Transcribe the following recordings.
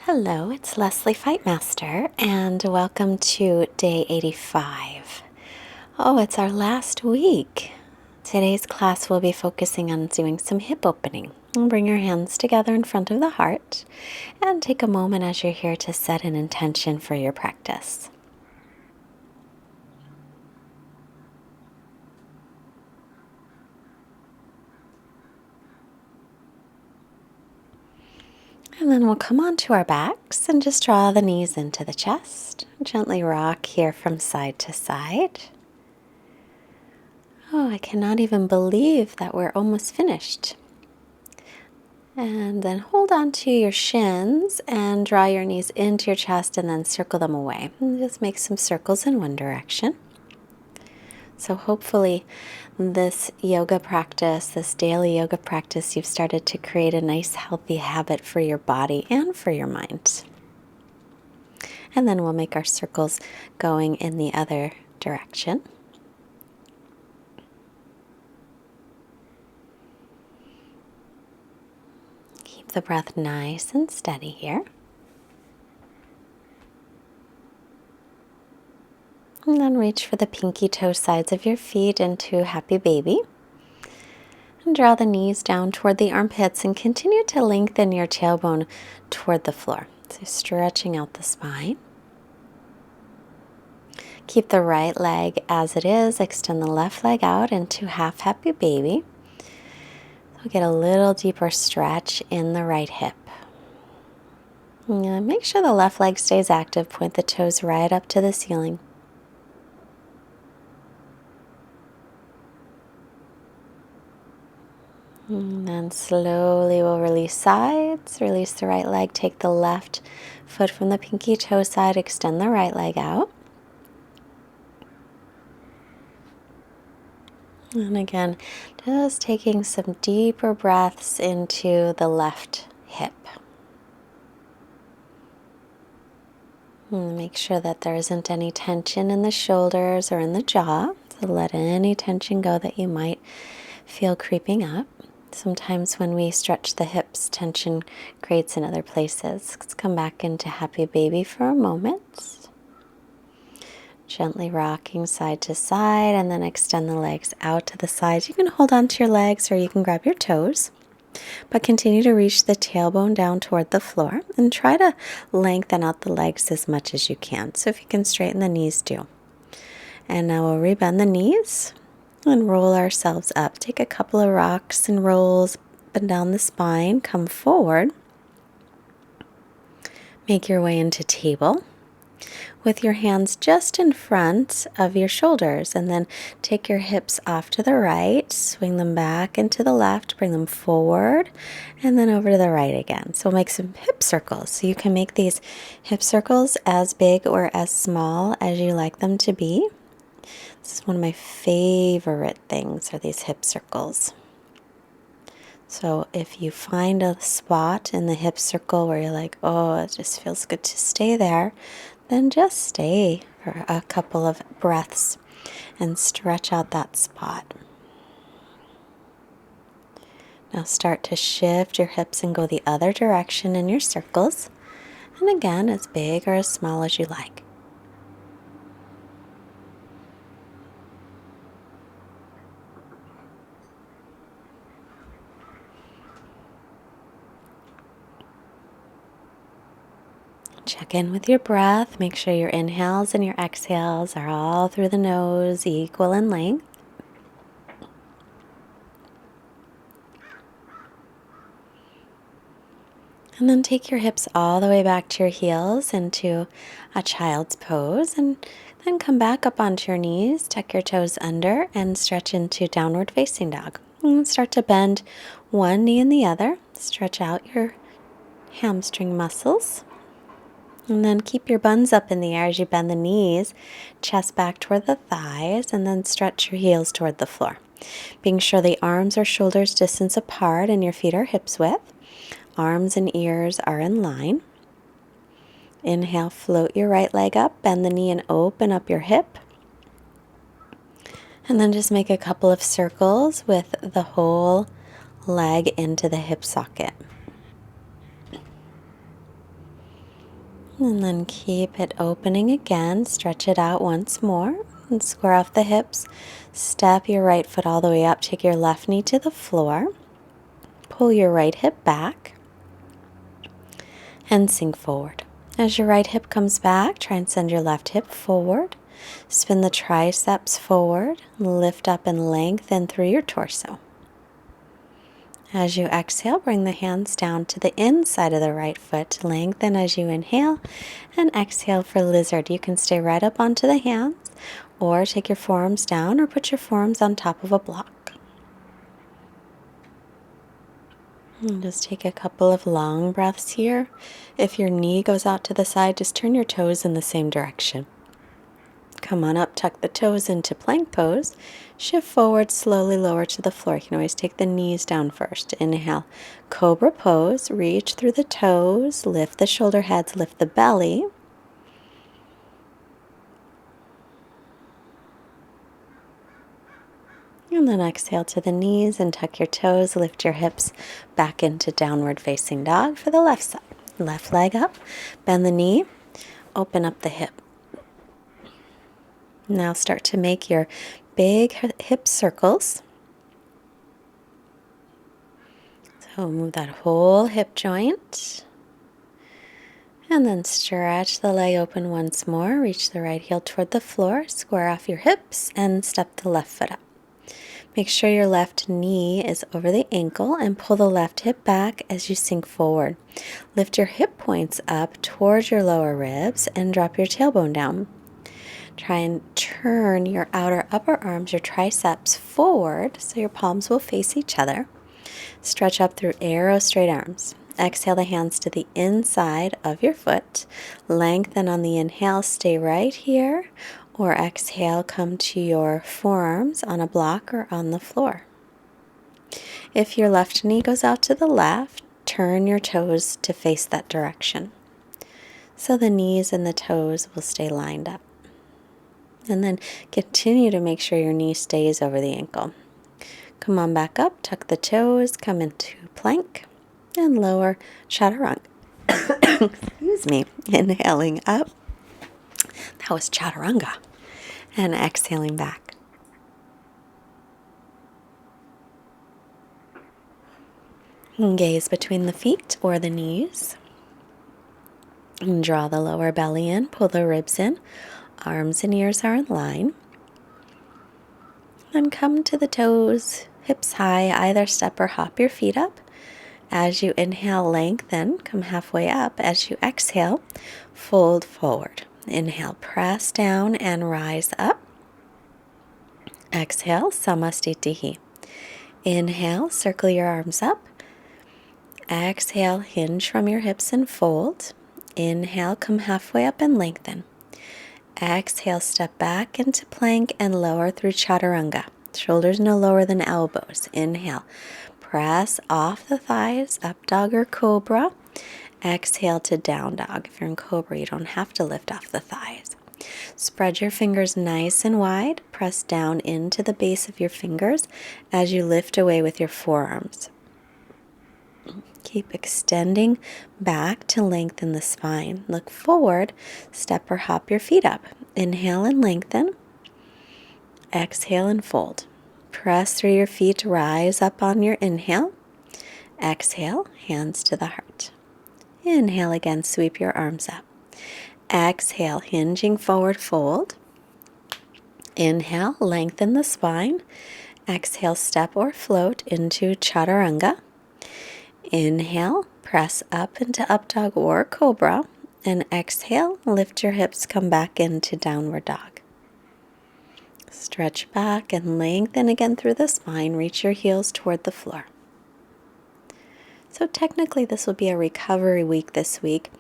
Hello, it's Leslie Fightmaster, and welcome to day 85. Oh, it's our last week. Today's class will be focusing on doing some hip opening. Bring your hands together in front of the heart and take a moment as you're here to set an intention for your practice. And then we'll come onto our backs and just draw the knees into the chest. Gently rock here from side to side. Oh, I cannot even believe that we're almost finished. And then hold on to your shins and draw your knees into your chest and then circle them away. And just make some circles in one direction. So hopefully this yoga practice, this daily yoga practice, you've started to create a nice healthy habit for your body and for your mind. And then we'll make our circles going in the other direction. Keep the breath nice and steady here. And then reach for the pinky toe sides of your feet into Happy Baby. And draw the knees down toward the armpits and continue to lengthen your tailbone toward the floor. So stretching out the spine. Keep the right leg as it is. Extend the left leg out into half Happy Baby. So get a little deeper stretch in the right hip. And make sure the left leg stays active. Point the toes right up to the ceiling. And then slowly we'll release sides, release the right leg, take the left foot from the pinky toe side, extend the right leg out. And again, just taking some deeper breaths into the left hip. And make sure that there isn't any tension in the shoulders or in the jaw. So let any tension go that you might feel creeping up. Sometimes when we stretch the hips, tension creates in other places. Let's come back into Happy Baby for a moment. Gently rocking side to side and then extend the legs out to the sides. You can hold on to your legs or you can grab your toes. But continue to reach the tailbone down toward the floor and try to lengthen out the legs as much as you can. So if you can straighten the knees, do. And now we'll rebend the knees. And roll ourselves up. Take a couple of rocks and rolls up and down the spine. Come forward. Make your way into table with your hands just in front of your shoulders. And then take your hips off to the right. Swing them back into the left. Bring them forward. And then over to the right again. So we'll make some hip circles. So you can make these hip circles as big or as small as you like them to be. This is one of my favorite things are these hip circles. So if you find a spot in the hip circle where you're like, oh, it just feels good to stay there, then just stay for a couple of breaths and stretch out that spot. Now start to shift your hips and go the other direction in your circles. And again, as big or as small as you like. Check in with your breath. Make sure your inhales and your exhales are all through the nose, equal in length. And then take your hips all the way back to your heels into a child's pose. And then come back up onto your knees, tuck your toes under, and stretch into downward facing dog. And start to bend one knee and the other. Stretch out your hamstring muscles. And then keep your buns up in the air as you bend the knees, chest back toward the thighs, and then stretch your heels toward the floor. Being sure the arms or shoulders distance apart and your feet are hips width. Arms and ears are in line. Inhale, float your right leg up, bend the knee and open up your hip. And then just make a couple of circles with the whole leg into the hip socket. And then keep it opening again. Stretch it out once more and square off the hips. Step your right foot all the way up. Take your left knee to the floor. Pull your right hip back and sink forward. As your right hip comes back, try and send your left hip forward. Spin the triceps forward. Lift up and lengthen through your torso. As you exhale, bring the hands down to the inside of the right foot. Lengthen as you inhale and exhale for lizard. You can stay right up onto the hands or take your forearms down or put your forearms on top of a block. And just take a couple of long breaths here. If your knee goes out to the side, just turn your toes in the same direction. Come on up, tuck the toes into plank pose. Shift forward, slowly lower to the floor. You can always take the knees down first. Inhale, cobra pose. Reach through the toes. Lift the shoulder heads, lift the belly. And then exhale to the knees and tuck your toes. Lift your hips back into downward facing dog for the left side. Left leg up, bend the knee, open up the hip. Now start to make your big hip circles. So move that whole hip joint. And then stretch the leg open once more. Reach the right heel toward the floor. Square off your hips and step the left foot up. Make sure your left knee is over the ankle and pull the left hip back as you sink forward. Lift your hip points up towards your lower ribs and drop your tailbone down. Try and turn your outer upper arms, your triceps forward so your palms will face each other. Stretch up through arrow straight arms. Exhale the hands to the inside of your foot. Lengthen on the inhale, stay right here. Or exhale, come to your forearms on a block or on the floor. If your left knee goes out to the left, turn your toes to face that direction. So the knees and the toes will stay lined up. And then continue to make sure your knee stays over the ankle. Come on back up, tuck the toes, come into plank, and lower chaturanga. Excuse me. Inhaling up. That was chaturanga. And exhaling back. And gaze between the feet or the knees. And draw the lower belly in, pull the ribs in. Arms and ears are in line. And come to the toes, hips high, either step or hop your feet up. As you inhale, lengthen, come halfway up. As you exhale, fold forward. Inhale, press down and rise up. Exhale, samastitihi. Inhale, circle your arms up. Exhale, hinge from your hips and fold. Inhale, come halfway up and lengthen. Exhale, step back into plank and lower through chaturanga. Shoulders no lower than elbows. Inhale, press off the thighs, up dog or cobra. Exhale to down dog. If you're in cobra, you don't have to lift off the thighs. Spread your fingers nice and wide. Press down into the base of your fingers as you lift away with your forearms. Keep extending back to lengthen the spine. Look forward, step or hop your feet up. Inhale and lengthen. Exhale and fold. Press through your feet, rise up on your inhale. Exhale, hands to the heart. Inhale again, sweep your arms up. Exhale, hinging forward, fold. Inhale, lengthen the spine. Exhale, step or float into chaturanga. Inhale, press up into up dog or cobra. And exhale, lift your hips, come back into downward dog. Stretch back and lengthen again through the spine. Reach your heels toward the floor. So technically this will be a recovery week this week.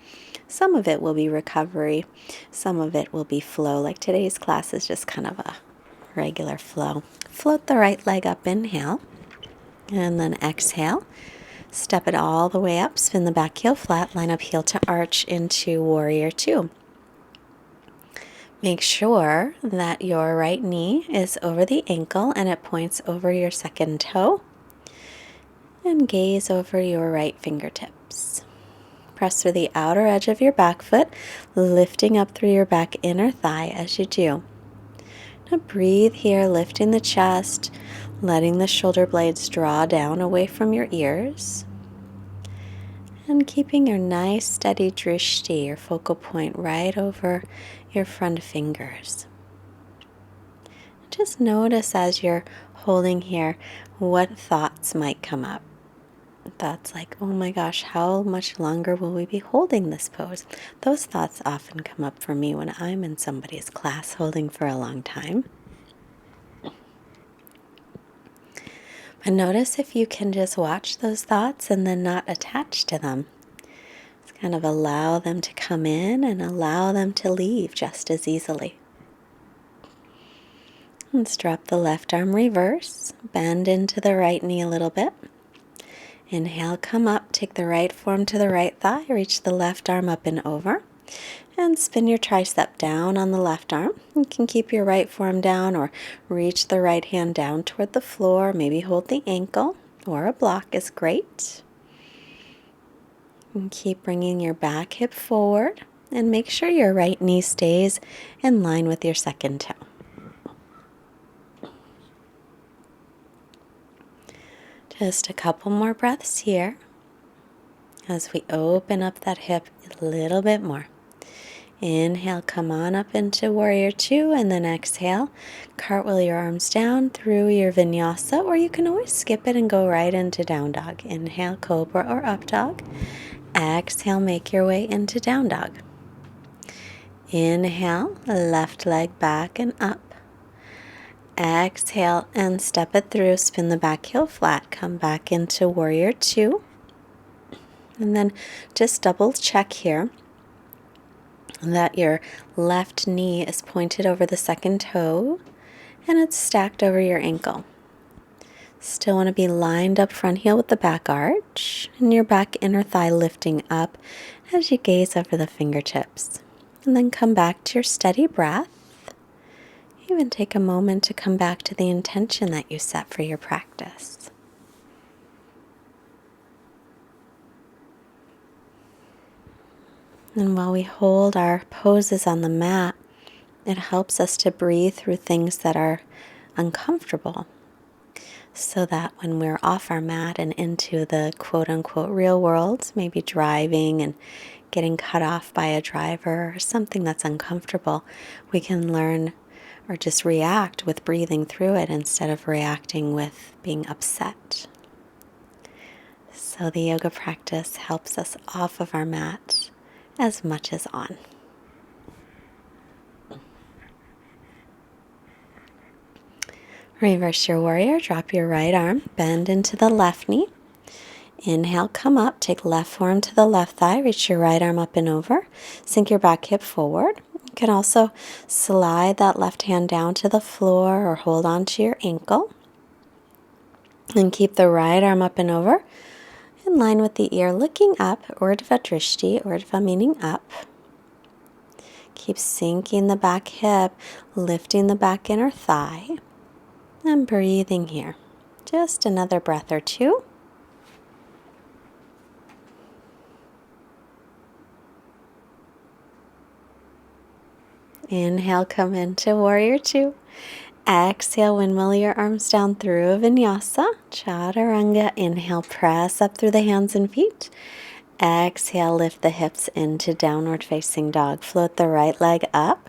Some of it will be recovery. Some of it will be flow. Like today's class is just kind of a regular flow. Float the right leg up, inhale. And then exhale. Step it all the way up, spin the back heel flat, line up heel to arch into warrior two. Make sure that your right knee is over the ankle and it points over your second toe. And gaze over your right fingertips. Press through the outer edge of your back foot, lifting up through your back inner thigh as you do. Now breathe here, lifting the chest, letting the shoulder blades draw down away from your ears, and keeping your nice steady drishti, your focal point, right over your front fingers. Just notice as you're holding here what thoughts might come up. Thoughts like, oh my gosh, how much longer will we be holding this pose? Those thoughts often come up for me when I'm in somebody's class holding for a long time. But notice if you can just watch those thoughts and then not attach to them. Just kind of allow them to come in and allow them to leave just as easily. Let's drop the left arm reverse, bend into the right knee a little bit. Inhale, come up, take the right forearm to the right thigh, reach the left arm up and over, and spin your tricep down on the left arm. You can keep your right forearm down or reach the right hand down toward the floor, maybe hold the ankle, or a block is great. And keep bringing your back hip forward, and make sure your right knee stays in line with your second toe. Just a couple more breaths here as we open up that hip a little bit more. Inhale, come on up into Warrior Two, and then exhale, cartwheel your arms down through your Vinyasa, or you can always skip it and go right into Down Dog. Inhale, Cobra or Up Dog. Exhale, make your way into Down Dog. Inhale, left leg back and up. Exhale and step it through, spin the back heel flat, come back into Warrior Two. And then just double check here that your left knee is pointed over the second toe and it's stacked over your ankle. Still want to be lined up front heel with the back arch and your back inner thigh lifting up as you gaze over the fingertips. And then come back to your steady breath. Even take a moment to come back to the intention that you set for your practice. And while we hold our poses on the mat, it helps us to breathe through things that are uncomfortable, so that when we're off our mat and into the quote-unquote real world, maybe driving and getting cut off by a driver or something that's uncomfortable, we can learn or just react with breathing through it instead of reacting with being upset. So the yoga practice helps us off of our mat as much as on. Reverse your warrior, drop your right arm, bend into the left knee. Inhale, come up, take left forearm to the left thigh, reach your right arm up and over, sink your back hip forward. You can also slide that left hand down to the floor or hold on to your ankle. And keep the right arm up and over, in line with the ear, looking up, Urdhva Drishti, Urdhva meaning up. Keep sinking the back hip, lifting the back inner thigh, and breathing here. Just another breath or two. Inhale, come into Warrior Two. Exhale, windmill your arms down through Vinyasa, Chaturanga. Inhale, press up through the hands and feet. Exhale, lift the hips into Downward Facing Dog. Float the right leg up.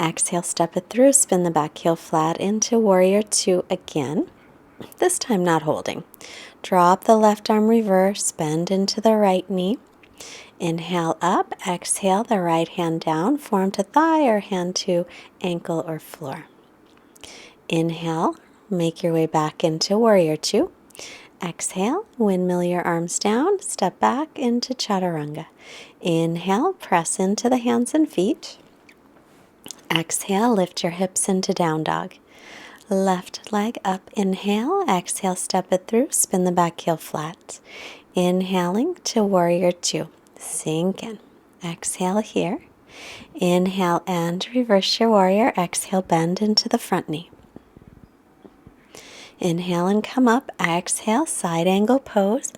Exhale, step it through, spin the back heel flat into Warrior Two again. This time not holding. Drop the left arm reverse, bend into the right knee. Inhale up, exhale the right hand down, forearm to thigh or hand to ankle or floor. Inhale, make your way back into Warrior Two. Exhale, windmill your arms down, step back into Chaturanga. Inhale, press into the hands and feet. Exhale, lift your hips into Down Dog. Left leg up, inhale, exhale, step it through, spin the back heel flat. Inhaling to Warrior Two. Sink in. Exhale here. Inhale and reverse your warrior. Exhale, bend into the front knee. Inhale and come up. Exhale, side angle pose.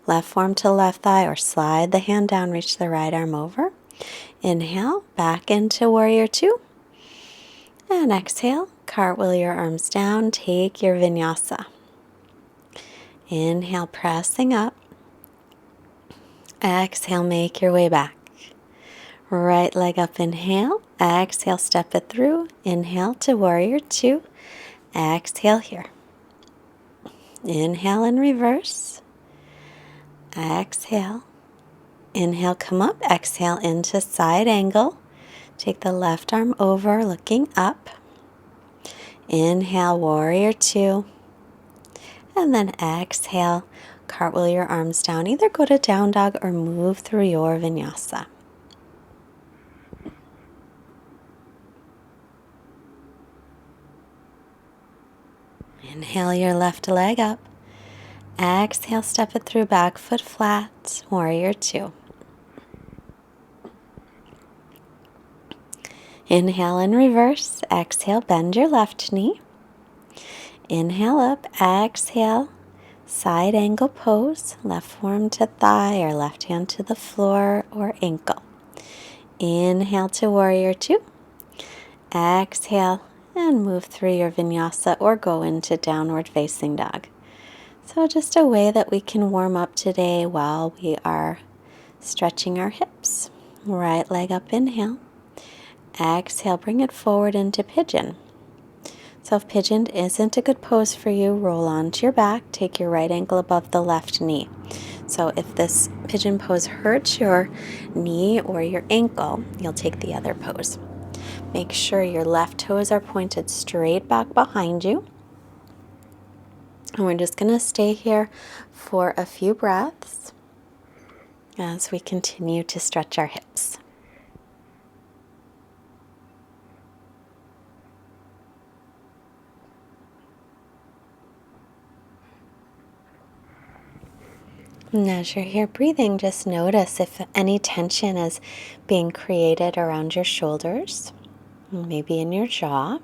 Left forearm to left thigh or slide the hand down, reach the right arm over. Inhale, back into warrior two. And exhale, cartwheel your arms down, take your vinyasa. Inhale, pressing up. Exhale, make your way back. Right leg up, inhale. Exhale, step it through. Inhale to warrior two. Exhale here. Inhale and reverse. Exhale. Inhale, come up. Exhale into side angle. Take the left arm over, looking up. Inhale, warrior two. And then exhale, cartwheel your arms down. Either go to down dog or move through your vinyasa. Inhale your left leg up. Exhale, step it through, back foot flat, warrior two. Inhale and reverse. Exhale, bend your left knee. Inhale up, exhale, side angle pose, left forearm to thigh or left hand to the floor or ankle. Inhale to warrior two. Exhale and move through your vinyasa or go into downward facing dog. So just a way that we can warm up today while we are stretching our hips. Right leg up, inhale. Exhale, bring it forward into pigeon. So if pigeon isn't a good pose for you, roll onto your back, take your right ankle above the left knee. So if this pigeon pose hurts your knee or your ankle, you'll take the other pose. Make sure your left toes are pointed straight back behind you. And we're just going to stay here for a few breaths as we continue to stretch our hips. And as you're here breathing, just notice if any tension is being created around your shoulders, maybe in your jaw,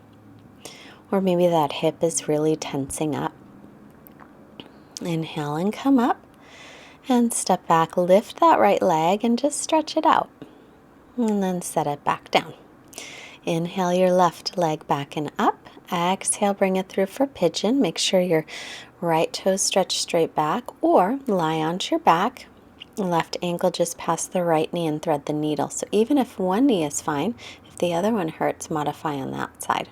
or maybe that hip is really tensing up. Inhale and come up and step back, lift that right leg and just stretch it out. And then set it back down. Inhale your left leg back and up. Exhale, bring it through for pigeon. Make sure your right toes stretch straight back or lie onto your back. Left ankle just past the right knee and thread the needle. So even if one knee is fine, if the other one hurts, modify on that side.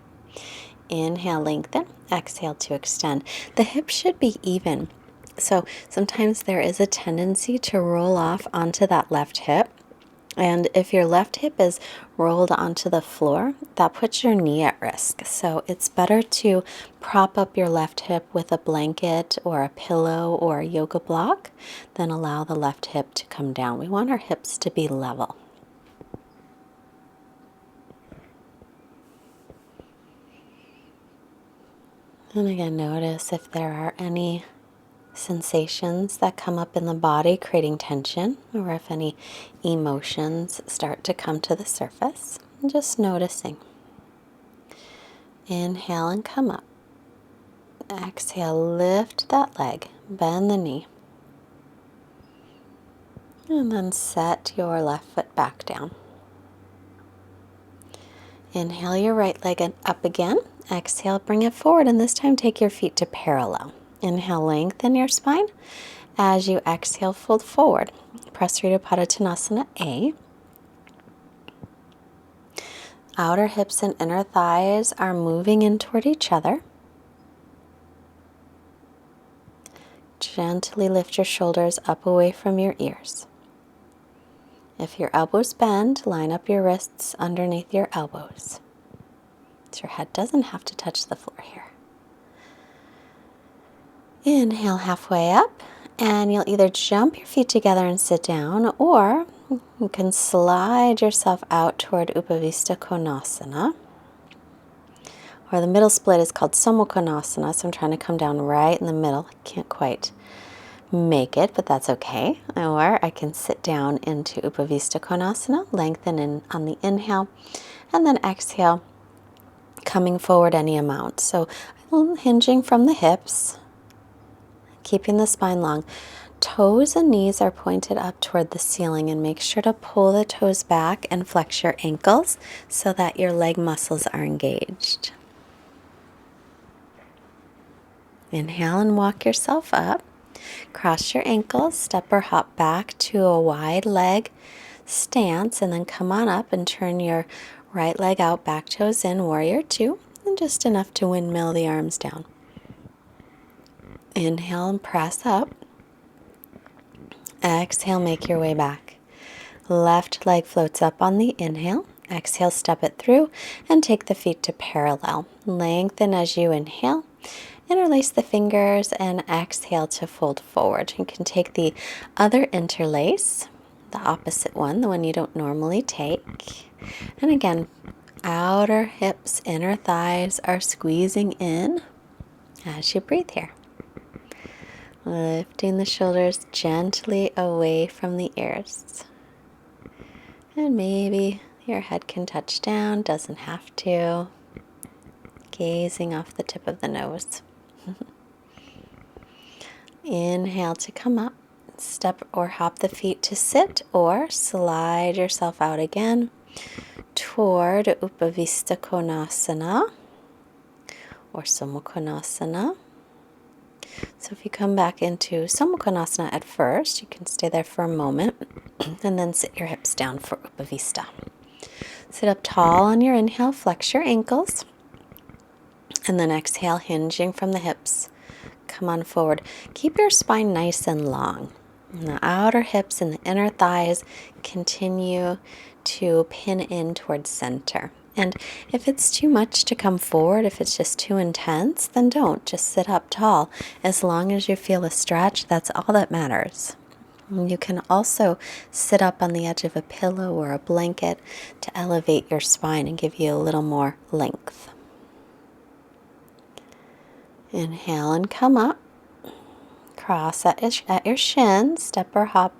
Inhale, lengthen. Exhale to extend. The hips should be even. So sometimes there is a tendency to roll off onto that left hip. And if your left hip is rolled onto the floor, that puts your knee at risk. So it's better to prop up your left hip with a blanket or a pillow or a yoga block than allow the left hip to come down. We want our hips to be level. And again, notice if there are any sensations that come up in the body creating tension, or if any emotions start to come to the surface. And just noticing. Inhale and come up. Exhale, lift that leg, bend the knee. And then set your left foot back down. Inhale your right leg up again. Exhale, bring it forward, and this time take your feet to parallel. Inhale, lengthen your spine. As you exhale, fold forward. Prasarita Padottanasana A. Outer hips and inner thighs are moving in toward each other. Gently lift your shoulders up away from your ears. If your elbows bend, line up your wrists underneath your elbows. So your head doesn't have to touch the floor here. Inhale halfway up, and you'll either jump your feet together and sit down, or you can slide yourself out toward Upavista Konasana. Or the middle split is called Samukhanasana, so I'm trying to come down right in the middle. I can't quite make it, but that's okay. Or I can sit down into Upavista Konasana, lengthen in on the inhale, and then exhale, coming forward any amount. So Hinging from the hips, keeping the spine long. Toes and knees are pointed up toward the ceiling, and make sure to pull the toes back and flex your ankles so that your leg muscles are engaged. Inhale and walk yourself up. Cross your ankles, step or hop back to a wide leg stance, and then come on up and turn your right leg out, back toes in, warrior two, and just enough to windmill the arms down. Inhale and press up. Exhale, make your way back. Left leg floats up on the inhale. Exhale, step it through and take the feet to parallel. Lengthen as you inhale. Interlace the fingers and exhale to fold forward. You can take the other interlace, the opposite one, the one you don't normally take. And again, outer hips, inner thighs are squeezing in as you breathe here. Lifting the shoulders gently away from the ears. And maybe your head can touch down, doesn't have to. Gazing off the tip of the nose. Inhale to come up. Step or hop the feet to sit, or slide yourself out again toward Upavista Konasana or Samukhanasana. So if you come back into Samukhanasana at first, you can stay there for a moment and then sit your hips down for Upavista. Sit up tall on your inhale, flex your ankles, and then exhale, hinging from the hips. Come on forward. Keep your spine nice and long. And the outer hips and the inner thighs continue to pin in towards center. And if it's too much to come forward, if it's just too intense, then don't. Just sit up tall. As long as you feel a stretch, that's all that matters. And you can also sit up on the edge of a pillow or a blanket to elevate your spine and give you a little more length. Inhale and come up. Cross at your shins, step or hop,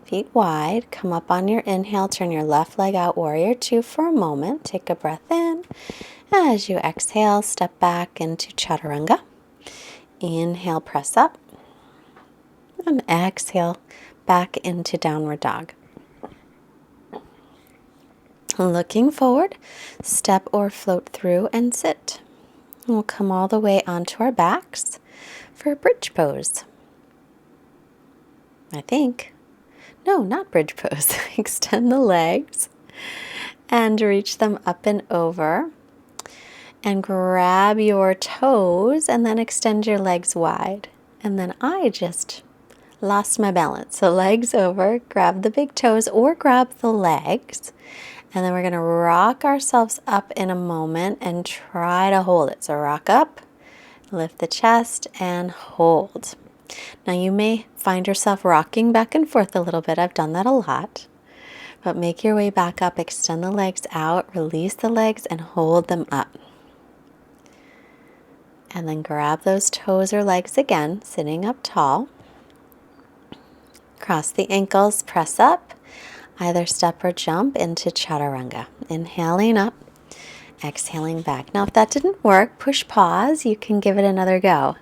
feet wide. Come up on your inhale, turn your left leg out, warrior two for a moment. Take a breath in. As you exhale, step back into chaturanga. Inhale, press up. And exhale, back into downward dog. Looking forward, step or float through and sit. We'll come all the way onto our backs for a bridge pose. I think. No, not bridge pose. Extend the legs and reach them up and over. And grab your toes and then extend your legs wide. And then I just lost my balance. So legs over, grab the big toes or grab the legs. And then we're going to rock ourselves up in a moment and try to hold it. So rock up, lift the chest, and hold. Now you may find yourself rocking back and forth a little bit. I've done that a lot. But make your way back up, extend the legs out, release the legs, and hold them up. And then grab those toes or legs again, sitting up tall. Cross the ankles, press up. Either step or jump into chaturanga. Inhaling up, exhaling back. Now if that didn't work, push pause. You can give it another go.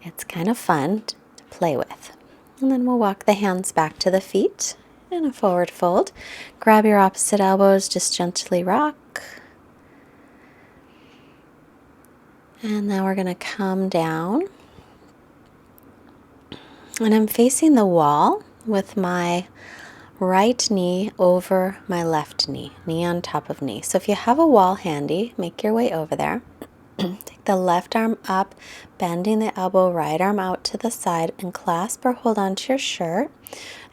It's kind of fun to play with. And then we'll walk the hands back to the feet in a forward fold. Grab your opposite elbows, just gently rock. And now we're going to come down. And I'm facing the wall with my right knee over my left knee, knee on top of knee. So if you have a wall handy, make your way over there. Take the left arm up, bending the elbow, right arm out to the side, and clasp or hold onto your shirt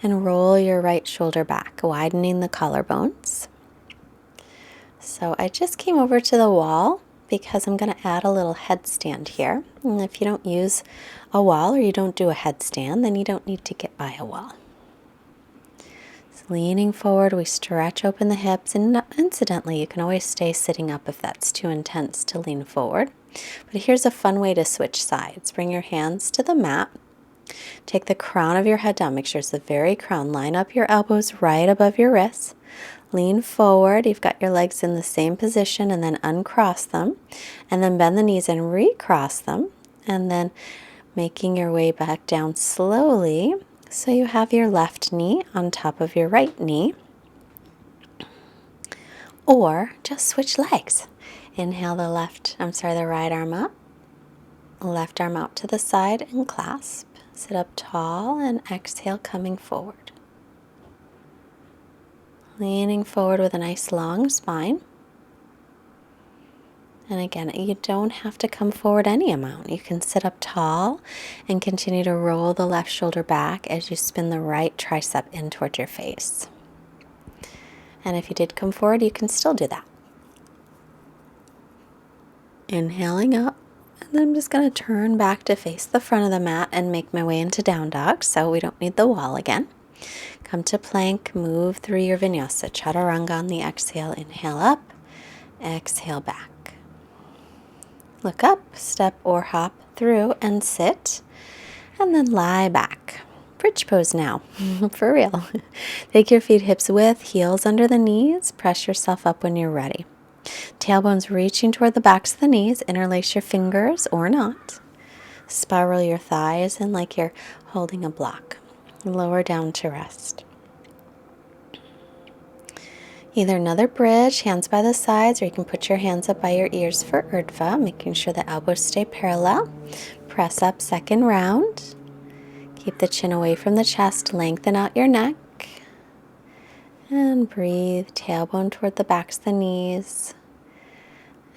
and roll your right shoulder back, widening the collarbones. So I just came over to the wall because I'm going to add a little headstand here. And if you don't use a wall or you don't do a headstand, then you don't need to get by a wall. Leaning forward, we stretch open the hips, and incidentally, you can always stay sitting up if that's too intense to lean forward. But here's a fun way to switch sides. Bring your hands to the mat. Take the crown of your head down. Make sure it's the very crown. Line up your elbows right above your wrists. Lean forward. You've got your legs in the same position, and then uncross them. And then bend the knees and recross them. And then making your way back down slowly. So you have your left knee on top of your right knee. Or just switch legs. Inhale the right arm up. Left arm out to the side and clasp. Sit up tall and exhale, coming forward. Leaning forward with a nice long spine. And again, you don't have to come forward any amount. You can sit up tall and continue to roll the left shoulder back as you spin the right tricep in towards your face. And if you did come forward, you can still do that. Inhaling up. And then I'm just going to turn back to face the front of the mat and make my way into down dog, so we don't need the wall again. Come to plank, move through your vinyasa. Chaturanga on the exhale. Inhale up, exhale back. Look up, step or hop through and sit, and then lie back. Bridge pose now, for real. Take your feet hips width, heels under the knees. Press yourself up when you're ready. Tailbones reaching toward the backs of the knees. Interlace your fingers or not. Spiral your thighs in like you're holding a block. Lower down to rest. Either another bridge, hands by the sides, or you can put your hands up by your ears for Urdhva, making sure the elbows stay parallel. Press up, second round. Keep the chin away from the chest, lengthen out your neck. And breathe, tailbone toward the backs of the knees.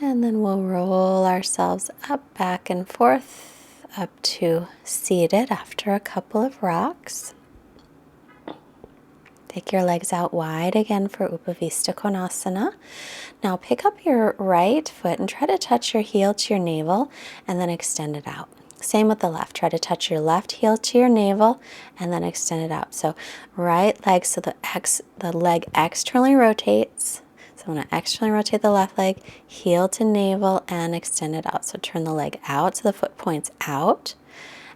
And then we'll roll ourselves up, back and forth, up to seated after a couple of rocks. Take your legs out wide again for Upavista Konasana. Now pick up your right foot and try to touch your heel to your navel and then extend it out. Same with the left. Try to touch your left heel to your navel and then extend it out. So right leg, so the leg externally rotates. So I'm going to externally rotate the left leg, heel to navel, and extend it out. So turn the leg out so the foot points out,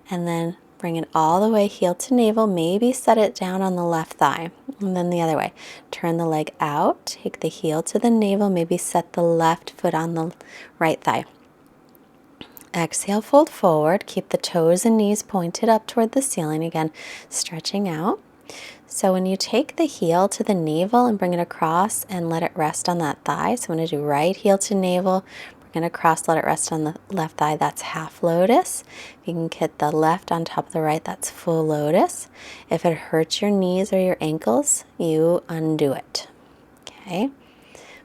and then bring it all the way heel to navel. Maybe set it down on the left thigh, and then the other way. Turn the leg out, take the heel to the navel, maybe set the left foot on the right thigh. Exhale, fold forward. Keep the toes and knees pointed up toward the ceiling. Again, stretching out. So when you take the heel to the navel and bring it across and let it rest on that thigh. So I'm going to do right heel to navel, bring it across, let it rest on the left thigh. That's half lotus. If you can get the left on top of the right, that's full lotus. If it hurts your knees or your ankles, you undo it. Okay?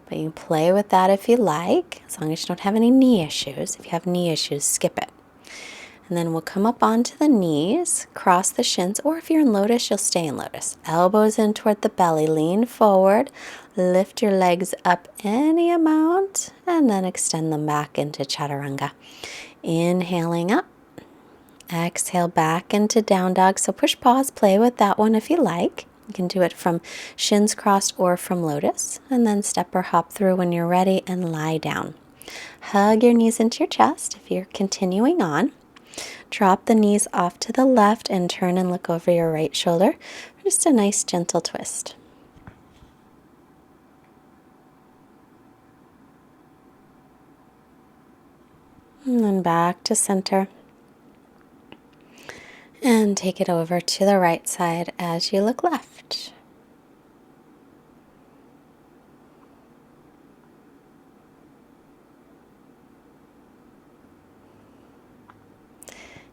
But you can play with that if you like, as long as you don't have any knee issues. If you have knee issues, skip it. And then we'll come up onto the knees, cross the shins, or if you're in lotus, you'll stay in lotus. Elbows in toward the belly, lean forward, lift your legs up any amount, and then extend them back into chaturanga. Inhaling up, exhale back into down dog. So push, pause, play with that one if you like. You can do it from shins crossed or from lotus, and then step or hop through when you're ready and lie down. Hug your knees into your chest if you're continuing on. Drop the knees off to the left and turn and look over your right shoulder. Just a nice gentle twist. And then back to center. And take it over to the right side as you look left.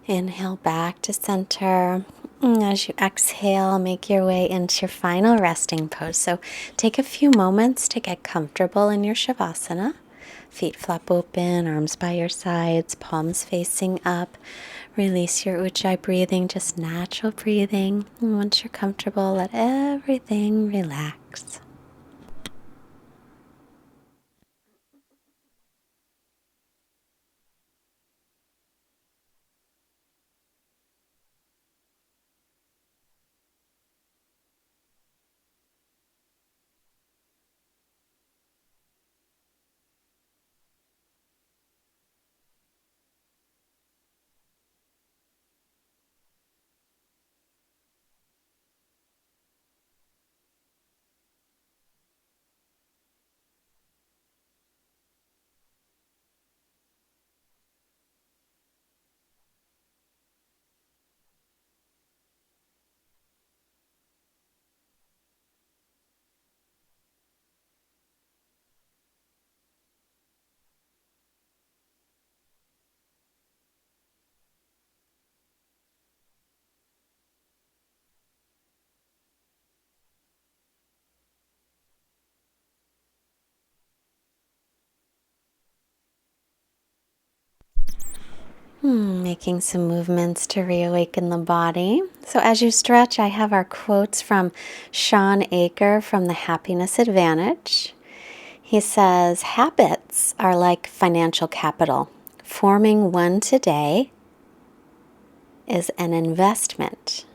Inhale back to center. As you exhale, make your way into your final resting pose. So take a few moments to get comfortable in your Shavasana. Feet flap open, arms by your sides, palms facing up. Release your Ujjayi breathing, just natural breathing. And once you're comfortable, let everything relax. Making some movements to reawaken the body. So as you stretch, I have our quotes from Sean Aker from the Happiness Advantage. He says, habits are like financial capital. Forming one today is an investment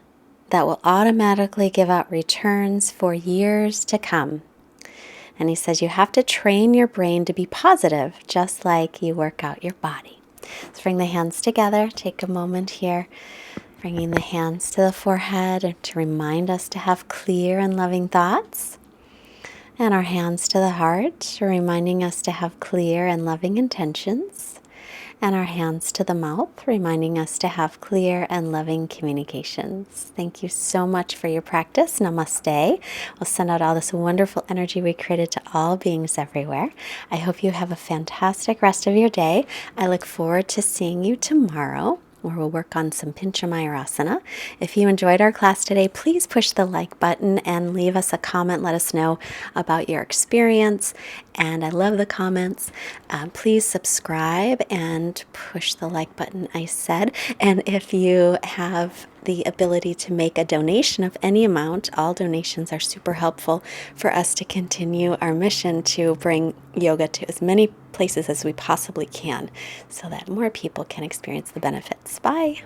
that will automatically give out returns for years to come. And he says you have to train your brain to be positive, just like you work out your body. Let's bring the hands together. Take a moment here, bringing the hands to the forehead to remind us to have clear and loving thoughts. And our hands to the heart, reminding us to have clear and loving intentions. And our hands to the mouth, reminding us to have clear and loving communications. Thank you so much for your practice. Namaste. We'll send out all this wonderful energy we created to all beings everywhere. I hope you have a fantastic rest of your day. I look forward to seeing you tomorrow, where we'll work on some Pincha Mayurasana. If you enjoyed our class today, please push the like button and leave us a comment. Let us know about your experience. And I love the comments. Please subscribe and push the like button, I said. And if you have the ability to make a donation of any amount, all donations are super helpful for us to continue our mission to bring yoga to as many places as we possibly can so that more people can experience the benefits. Bye.